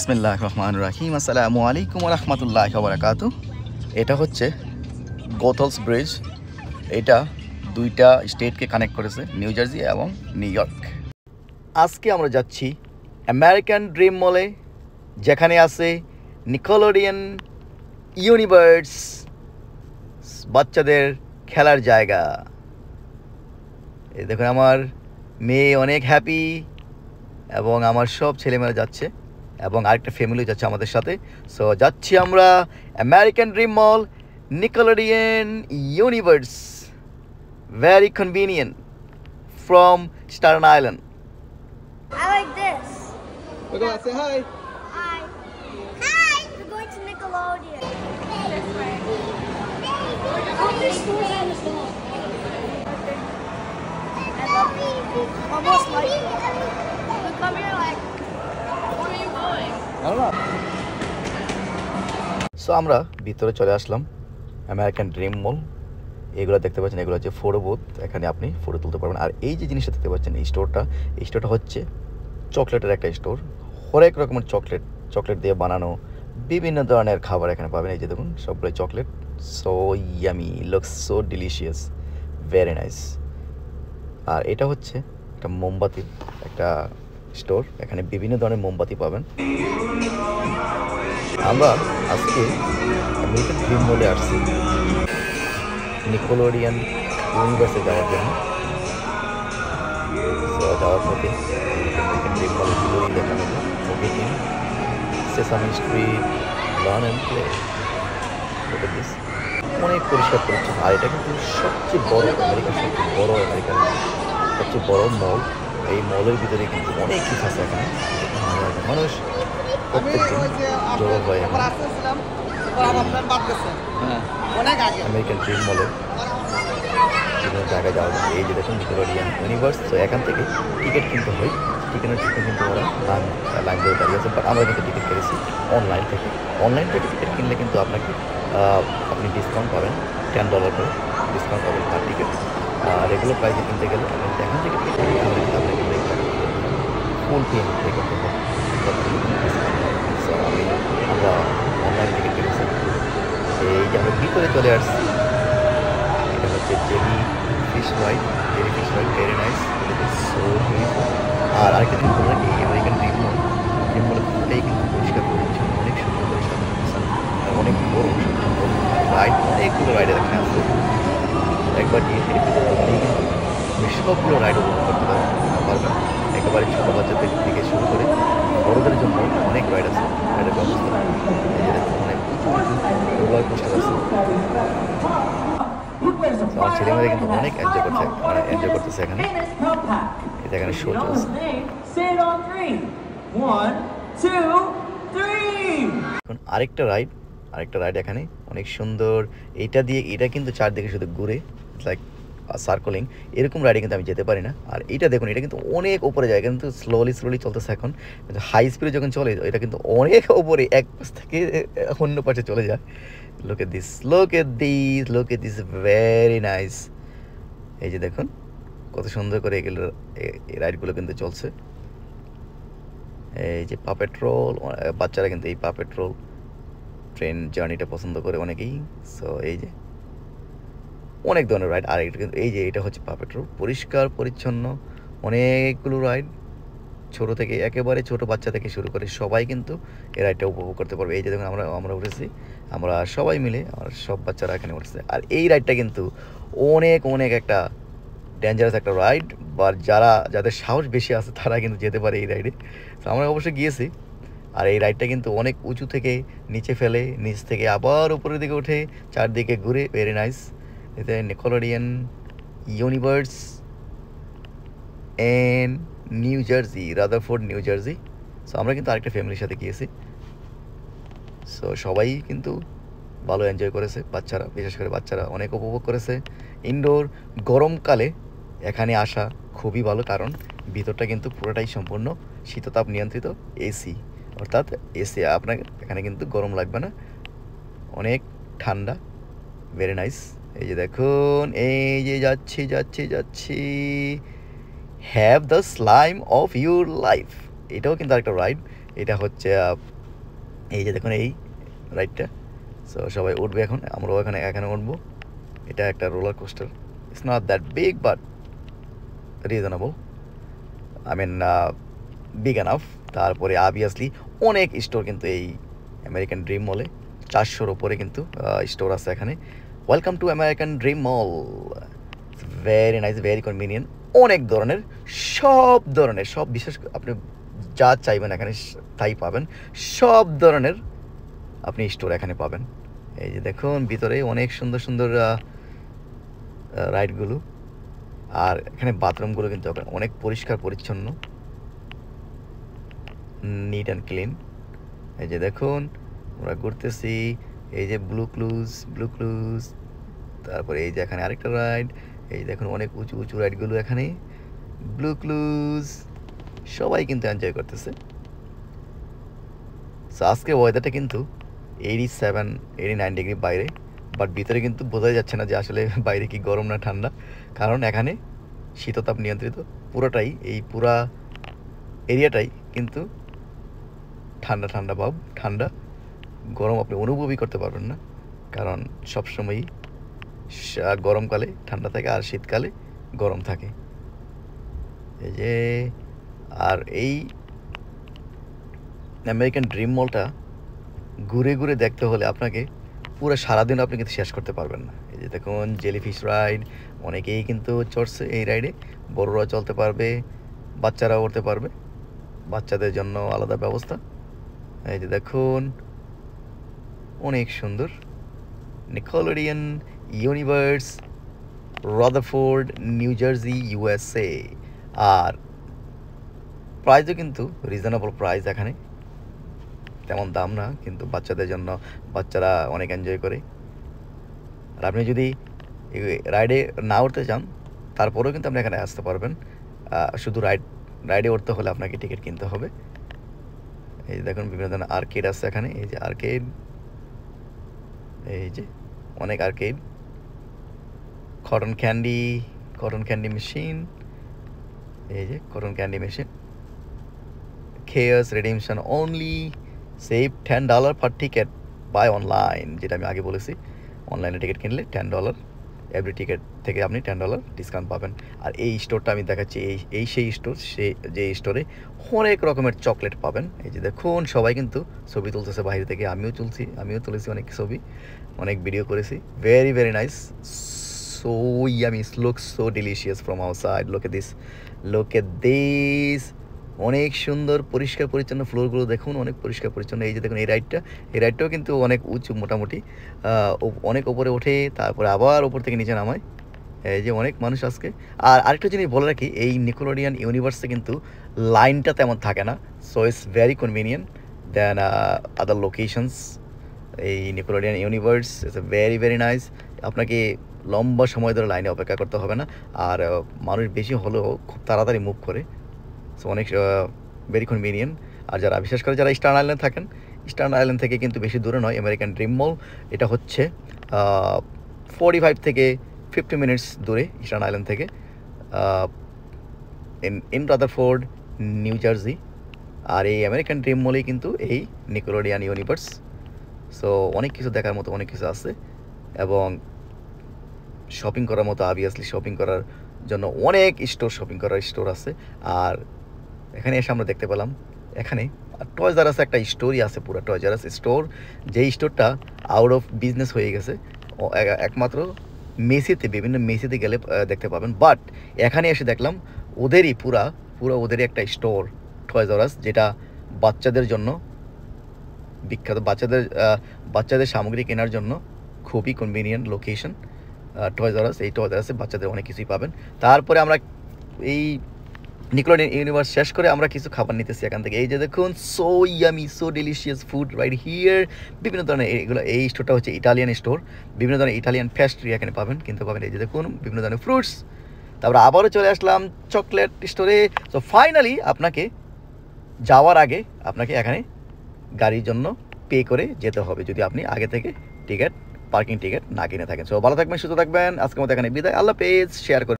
বিসমিল্লাহির রহমানির রহিম। আসসালামু আলাইকুম ওয়া রাহমাতুল্লাহি ওয়া বারাকাতুহু। এটা হচ্ছে গোথলস ব্রিজ। এটা দুইটা স্টেটকে কানেক্ট করেছে, নিউ জার্সি এবং নিউ ইয়র্ক। আজকে আমরা যাচ্ছি আমেরিকান ড্রিম মলে, যেখানে আছে নিকোলোডিয়ান ইউনিভার্স, বাচ্চাদের খেলার জায়গা। এই দেখুন, আমার মেয়ে অনেক হ্যাপি এবং আমার সব ছেলেমেয়েরা যাচ্ছে এবং আরেকটা ফ্যামিলি যাচ্ছে আমাদের সাথে। সো যাচ্ছি আমরা American Dream mall, Nickelodeon Universe. Very convenient from Staten Island. I like this. Look at that, say hi. Hi. Hi. We're going to Nickelodeon. This way. Oh, there's stores on this wall. I love it. Almost like it. Look, come here, like. Where are you going? I don't know. So আমরা ভিতরে চলে আসলাম American Dream মল। এগুলো দেখতে পাচ্ছেন, এগুলো হচ্ছে photo booth. এখানে আপনি ফটো তুলতে পারবেন। আর এই যে জিনিসটা দেখতে পাচ্ছেন, এই স্টোরটা হচ্ছে চকলেটের একটা স্টোর। হরেক রকমের চকলেট দিয়ে বানানো বিভিন্ন ধরনের খাবার এখানে পাবেন। এই যে দেখুন, সবগুলো chocolate. So yummy, looks so delicious, very nice. আর এটা হচ্ছে একটা মোমবাতির একটা স্টোর। এখানে বিভিন্ন ধরনের মোমবাতি পাবেন। আমরা আজকে আমেরিকান ড্রিম মলে আসছি নিকোলোডিয়ান ইউনিভার্সে যাওয়ার জন্য। যাওয়ার পথে আমেরিকান ড্রিম মলের ভিতরেই দেখা হবে okay, Sesame Street, learn and play. অনেক পরিষ্কার পরিচ্ছন্ন। আর এটা কিন্তু সবচেয়ে বড় আমেরিকার সবচেয়ে বড় মল। এই মলের ভিতরে কিন্তু অনেক কিছু আছে। এখানে মানুষ প্রত্যেকদিন জড়ো হয় আমেরিকান ড্রিম মলে বিভিন্ন জায়গায় যাওয়া যায়। এই যে দেখুন নিকোলোডিয়ান ইউনিভার্স। তো এখান থেকে টিকিট কিনতে হয়। টিকিটের কিন্তু ওরা লাইন ধরে দাঁড়িয়ে আছে। বাট আমরা কিন্তু টিকিট কেটেছি অনলাইন থেকে টিকিট কিনলে কিন্তু আপনি ডিসকাউন্ট পাবেন, $10 করে ডিসকাউন্ট পাবেন পার টিকিট। রেগুলার প্রাইসে কিনতে গেলে এখান থেকে টিকিট কিনে তাহলে কিন্তু আপনাকে ফুল পেন পে করতে হবে। আমরা অনলাইন টিকিট কেটেছি। এই যে আমরা ভিতরে চলে আসছি। এটা হচ্ছে jellyfish ride, very nice, so beautiful. আর আরেকটা জিনিস বললাম, এই আমেরিকান ড্রিম মলে পুরোটাই কিন্তু পরিষ্কার পরিচ্ছন্ন, অনেক সুন্দর করে সাজানো আছে। অনেক বড় রাইড, অনেকগুলো রাইড এখানে আছে। একবার গিয়ে কিন্তু সবগুলো রাইড উপভোগ করতে পারবেন। একেবারে ছোটো বাচ্চাদের থেকে শুরু করে বড়দের জন্য অনেক রাইড আছে। রাইডের ব্যবস্থা অনেক রোলার কোস্টার আছে। আমার ছেলেমেয়েরা কিন্তু অনেক এনজয় করতেছে এখানে। এটা এখানে শো চলছে। এখন আরেকটা রাইড এখানে অনেক সুন্দর। এটা কিন্তু চারদিকে শুধু ঘুরে, লাইক সার্কলিং। এরকম রাইডে কিন্তু আমি যেতে পারি না। আর এটা দেখুন, এটা কিন্তু অনেক উপরে যায়, কিন্তু স্লোলি চলতেছে এখন। কিন্তু হাই স্পিডে যখন চলে এটা কিন্তু অনেক উপরে, এক পাশ থেকে অন্য পাশে চলে যায়। look at this, very nice. এই যে দেখুন কত সুন্দর করে এগুলো এই রাইডগুলো কিন্তু চলছে। এই যে পাপেট রোল, বাচ্চারা কিন্তু এই পাপেট রোল ট্রেন জার্নিটা পছন্দ করে অনেকেই। সো এই যে অনেক ধরনের রাইড। আর এটা কিন্তু এটা হচ্ছে পাপেট রোল, পরিষ্কার পরিচ্ছন্ন অনেকগুলো রাইড। একেবারে ছোট বাচ্চা থেকে শুরু করে সবাই কিন্তু এই রাইডটা উপভোগ করতে পারবে। এই যে দেখুন, আমরা উঠেছি, আমরা সবাই মিলে, আমার সব বাচ্চারা এখানে উঠেছে। আর এই রাইডটা কিন্তু অনেক একটা ডেঞ্জারাস একটা রাইড, বা যাদের সাহস বেশি আছে তারা কিন্তু যেতে পারে এই রাইডে। তো আমরা অবশ্যই গিয়েছি। আর এই রাইডটা কিন্তু অনেক উঁচু থেকে নিচে ফেলে, নিচ থেকে আবার উপরের দিকে উঠে, চারদিকে ঘুরে, ভেরি নাইস। এতে Nickelodeon Universe and New Jersey, Rutherford, New Jersey. So আমরা কিন্তু আরেকটা ফ্যামিলির সাথে গিয়েছি। সো সবাই কিন্তু ভালো এনজয় করেছে। বিশেষ করে বাচ্চারা অনেক উপভোগ করেছে। ইনডোর গরমকালে এখানে আসা খুবই ভালো, কারণ ভিতরটা কিন্তু পুরোটাই সম্পূর্ণ শীততাপ নিয়ন্ত্রিত এসি, অর্থাৎ এসি। আপনার এখানে কিন্তু গরম লাগবে না, অনেক ঠান্ডা, ভেরি নাইস। এই যে দেখুন, এই যে যাচ্ছি have the slime of your life. এটাও কিন্তু আরেকটা রাইড। এটা হচ্ছে এই যে দেখুন এই রাইডটা। সো সবাই উঠবে এখন, আমরাও এখানে উঠবো। এটা একটা roller coaster, it's not that big but reasonable, I mean big enough. তারপরে অবভিয়াসলি অনেক স্টোর কিন্তু এই আমেরিকান ড্রিম মলে, 400-র উপরে কিন্তু স্টোর আছে এখানে। Welcome to American Dream mall, very nice, very convenient. অনেক ধরনের, সব বিশেষ আপনি যা চাইবেন এখানে তাই পাবেন। সব ধরনের আপনি স্টোর এখানে পাবেন। এই যে দেখুন ভিতরে অনেক সুন্দর সুন্দর রাইডগুলো, আর এখানে বাথরুমগুলো কিন্তু অনেক পরিষ্কার পরিচ্ছন্ন, নিট অ্যান্ড ক্লিন। এই যে দেখুন আমরা ঘুরতেছি, এই যে ব্লু ক্লুজ, তারপরে এই যে এখানে আরেকটা রাইড, এই দেখুন অনেক উঁচু উঁচু রাইডগুলো এখানে, ব্লু ক্লুজ, সবাই কিন্তু এনজয় করতেছে। সো আজকে ওয়েদারটা কিন্তু 87-89 ডিগ্রি বাইরে, বাট ভিতরে কিন্তু বোঝাই যাচ্ছে না যে আসলে বাইরে কি গরম না ঠান্ডা, কারণ এখানে শীততাপ নিয়ন্ত্রিত পুরোটাই, এই পুরা এরিয়াটাই কিন্তু ঠান্ডা ভাব, ঠান্ডা গরম আপনি অনুভবই করতে পারবেন না, কারণ সবসময়ই গরমকালে ঠান্ডা থাকে আর শীতকালে গরম থাকে। এই যে আর এই আমেরিকান ড্রিম মলটা ঘুরে ঘুরে দেখতে হলে আপনাকে পুরো সারাদিন আপনি কিন্তু শেষ করতে পারবেন না। এই যে দেখুন জেলিফিশ রাইড, অনেকেই কিন্তু চড়ছে এই রাইডে, বড়রা চলতে পারবে, বাচ্চারাও উঠতে পারবে, বাচ্চাদের জন্য আলাদা ব্যবস্থা। এই যে দেখুন অনেক সুন্দর, Nickelodeon Universe, Rutherford, New Jersey, USA। আর প্রাইসও কিন্তু রিজনেবল প্রাইস, এখানে তেমন দাম না, কিন্তু বাচ্চাদের জন্য, বাচ্চারা অনেক এনজয় করে। আর আপনি যদি রাইডে না উঠতে চান তারপরেও কিন্তু আপনি এখানে আসতে পারবেন, শুধু রাইডে উঠতে হলে আপনাকে টিকিট কিনতে হবে। এই যে দেখুন বিভিন্ন ধরনের আর্কেড আছে এখানে, এই যে আর্কেড, এই যে অনেক আর্কেড, কটন ক্যান্ডি মেশিন, এই যে কটন ক্যান্ডি মেশিন, খেয়াস redemption only, save $10 per ticket buy online, যেটা আমি আগে বলেছি, অনলাইনে টিকিট কিনলে $10, এভরি টিকিট থেকে আপনি $10 ডিসকাউন্ট পাবেন। আর এই স্টোরটা আমি দেখাচ্ছি, সেই স্টোর, যে স্টোরে অনেক রকমের চকলেট পাবেন। এই যে দেখুন সবাই কিন্তু ছবি তুলতেছে বাইরে থেকে, আমিও তুলেছি অনেক ছবি, অনেক ভিডিও করেছি। Very very nice, so yummy, looks so delicious from outside, look at this. অনেক সুন্দর পরিষ্কার পরিচ্ছন্ন ফ্লোরগুলো দেখুন, অনেক পরিষ্কার পরিচ্ছন্ন। এই যে দেখুন এই রাইডটাও কিন্তু অনেক উঁচু, মোটামুটি অনেক ওপরে ওঠে, তারপরে আবার ওপর থেকে নিচে নামায়। এই যে অনেক মানুষ আজকে। আর আরেকটা জিনিস বলে রাখি, এই নিকোলোডিয়ান ইউনিভার্সে কিন্তু লাইনটা তেমন থাকে না, so it's very convenient than other locations. এই Nickelodeon Universe it's very very nice, আপনাকে লম্বা সময় ধরে লাইনে অপেক্ষা করতে হবে না, আর মানুষ বেশি হলেও খুব তাড়াতাড়ি মুভ করে, সো অনেক ভেরি কনভিনিয়েন্ট। আর বিশেষ করে যারা ইস্টার্ন আইল্যান্ড থেকে কিন্তু বেশি দূরে নয় আমেরিকান ড্রিম মল, এটা হচ্ছে 45 থেকে 50 মিনিটস দূরে ইস্টার্ন আইল্যান্ড থেকে, ইন রাদারফোর্ড, নিউ জার্সি। আর এই আমেরিকান ড্রিম মলেই কিন্তু এই নিকোলোডিয়ান ইউনিভার্স। সো অনেক কিছু দেখার মতো অনেক কিছু আছে, এবং শপিং করার মতো, অবভিয়াসলি শপিং করার জন্য অনেক স্টোর আছে। আর এখানে এসে আমরা দেখতে পেলাম এখানে টয়জ আর আস একটা স্টোরই আছে, পুরো টয়জ আর আস স্টোর, যেই স্টোরটা আউট অফ বিজনেস হয়ে গেছে, একমাত্র বিভিন্ন মেসিতে গেলে দেখতে পাবেন। বাট এখানে এসে দেখলাম ওদেরই পুরো ওদেরই একটা স্টোর, টয়জ আর আস, যেটা বাচ্চাদের জন্য বিখ্যাত, বাচ্চাদের সামগ্রী কেনার জন্য খুবই কনভিনিয়েন্ট লোকেশন টয়জ আর আস। এই টয়জ আর আসে বাচ্চাদের অনেক কিছুই পাবেন। তারপরে আমরা এই নিকোলোডিয়ান ইউনিভার্স শেষ করে আমরা কিছু খাবার নিতেছি এখান থেকে। এই যে দেখুন so yummy, so delicious food right here. বিভিন্ন ধরনের এই স্টোরটা হচ্ছে ইটালিয়ান স্টোর, বিভিন্ন ধরনের ইটালিয়ান পেস্ট্রি এখানে কিনতে পাবেন। এই যে দেখুন বিভিন্ন ধরনের ফ্রুটস। তারপরে আবারও চলে আসলাম চকলেট স্টোরে। সো ফাইনালি আপনাকে যাওয়ার আগে আপনাকে এখানে গাড়ির জন্য পে করে যেতে হবে, যদি আপনি আগে থেকে পার্কিং টিকিট না কিনে থাকেন। সো ভালো থাকবেন, সুস্থ থাকবেন, আজকের মতো এখানে বিদায়, আল্লাহ হাফেজ। শেয়ার করে